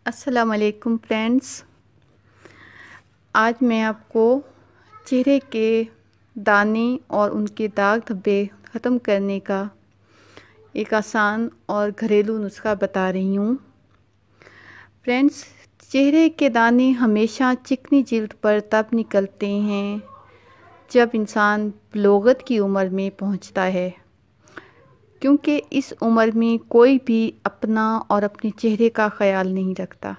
अस्सलाम वालेकुम फ्रेंड्स। आज मैं आपको चेहरे के दाने और उनके दाग धब्बे ख़त्म करने का एक आसान और घरेलू नुस्खा बता रही हूँ। फ्रेंड्स, चेहरे के दाने हमेशा चिकनी जिल्द पर तब निकलते हैं जब इंसान बलोगत की उम्र में पहुँचता है, क्योंकि इस उम्र में कोई भी अपना और अपने चेहरे का ख्याल नहीं रखता।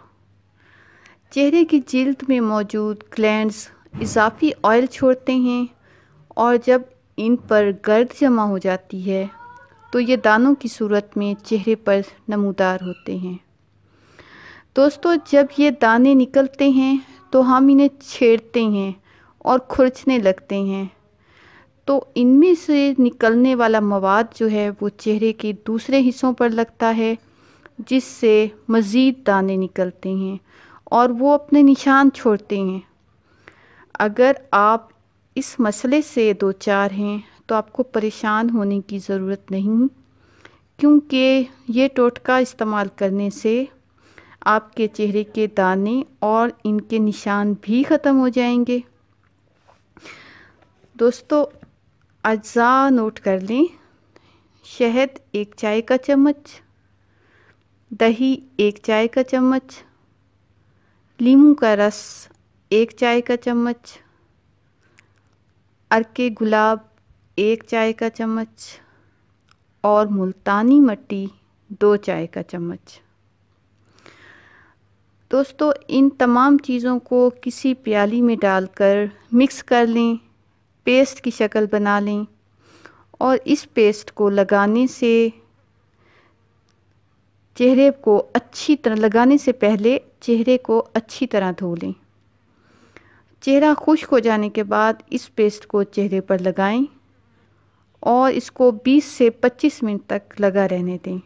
चेहरे की जिल्द में मौजूद ग्लैंड्स इजाफी ऑयल छोड़ते हैं और जब इन पर गर्द जमा हो जाती है तो ये दानों की सूरत में चेहरे पर नमूदार होते हैं। दोस्तों, जब ये दाने निकलते हैं तो हम इन्हें छेड़ते हैं और खुरचने लगते हैं, तो इनमें से निकलने वाला मवाद जो है वो चेहरे के दूसरे हिस्सों पर लगता है, जिससे मज़ीद दाने निकलते हैं और वो अपने निशान छोड़ते हैं। अगर आप इस मसले से दो चार हैं तो आपको परेशान होने की ज़रूरत नहीं, क्योंकि ये टोटका इस्तेमाल करने से आपके चेहरे के दाने और इनके निशान भी ख़त्म हो जाएंगे। दोस्तों, अज्जा नोट कर लें। शहद 1 चाय का चम्मच, दही 1 चाय का चम्मच, नींबू का रस 1 चाय का चम्मच, अर्के गुलाब 1 चाय का चम्मच और मुल्तानी मिट्टी 2 चाय का चम्मच। दोस्तों, इन तमाम चीज़ों को किसी प्याली में डालकर मिक्स कर लें, पेस्ट की शक्ल बना लें और इस पेस्ट को लगाने से चेहरे को अच्छी तरह लगाने से पहले चेहरे को अच्छी तरह धो लें। चेहरा खुश्क हो जाने के बाद इस पेस्ट को चेहरे पर लगाएं और इसको 20 से 25 मिनट तक लगा रहने दें।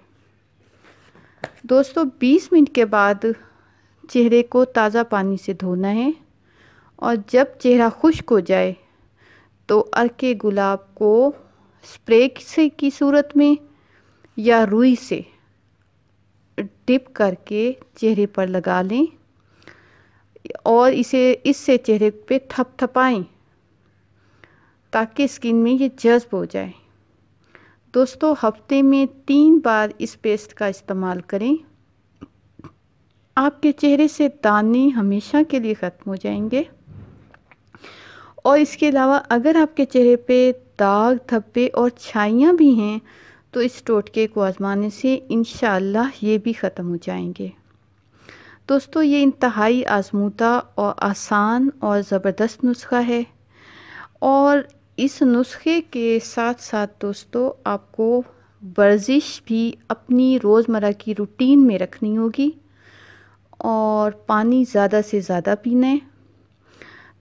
दोस्तों, 20 मिनट के बाद चेहरे को ताज़ा पानी से धोना है और जब चेहरा खुश्क हो जाए तो अर्के गुलाब को स्प्रे से की सूरत में या रुई से डिप करके चेहरे पर लगा लें और इससे चेहरे पे थपथपाएं ताकि स्किन में ये जज्ब हो जाए। दोस्तों, हफ्ते में 3 बार इस पेस्ट का इस्तेमाल करें। आपके चेहरे से दाने हमेशा के लिए ख़त्म हो जाएंगे। और इसके अलावा अगर आपके चेहरे पे दाग धब्बे और छाइयाँ भी हैं तो इस टोटके को आजमाने से इंशाअल्लाह ये भी ख़त्म हो जाएंगे। दोस्तों, ये इंतहाई आज़मूदा और आसान और ज़बरदस्त नुस्खा है और इस नुस्खे के साथ साथ दोस्तों आपको वर्जिश भी अपनी रोज़मर्रा की रूटीन में रखनी होगी और पानी ज़्यादा से ज़्यादा पीना है।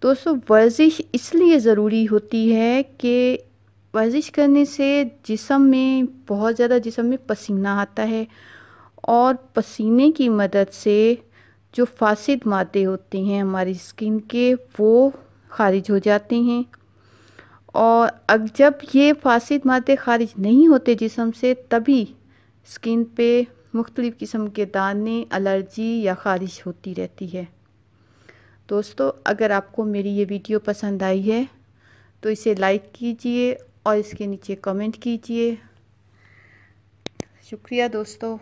दोस्तों, वर्जिश इसलिए ज़रूरी होती है कि वर्जिश करने से जिस्म में पसीना आता है और पसीने की मदद से जो फासिद मादे होते हैं हमारी स्किन के, वो खारिज हो जाते हैं। और अब जब ये फासिद मादे खारिज नहीं होते जिस्म से, तभी स्किन पे मुख्तलिफ़ किस्म के दाने, एलर्जी या ख़ारिश होती रहती है। दोस्तों, अगर आपको मेरी ये वीडियो पसंद आई है तो इसे लाइक कीजिए और इसके नीचे कमेंट कीजिए। शुक्रिया दोस्तों।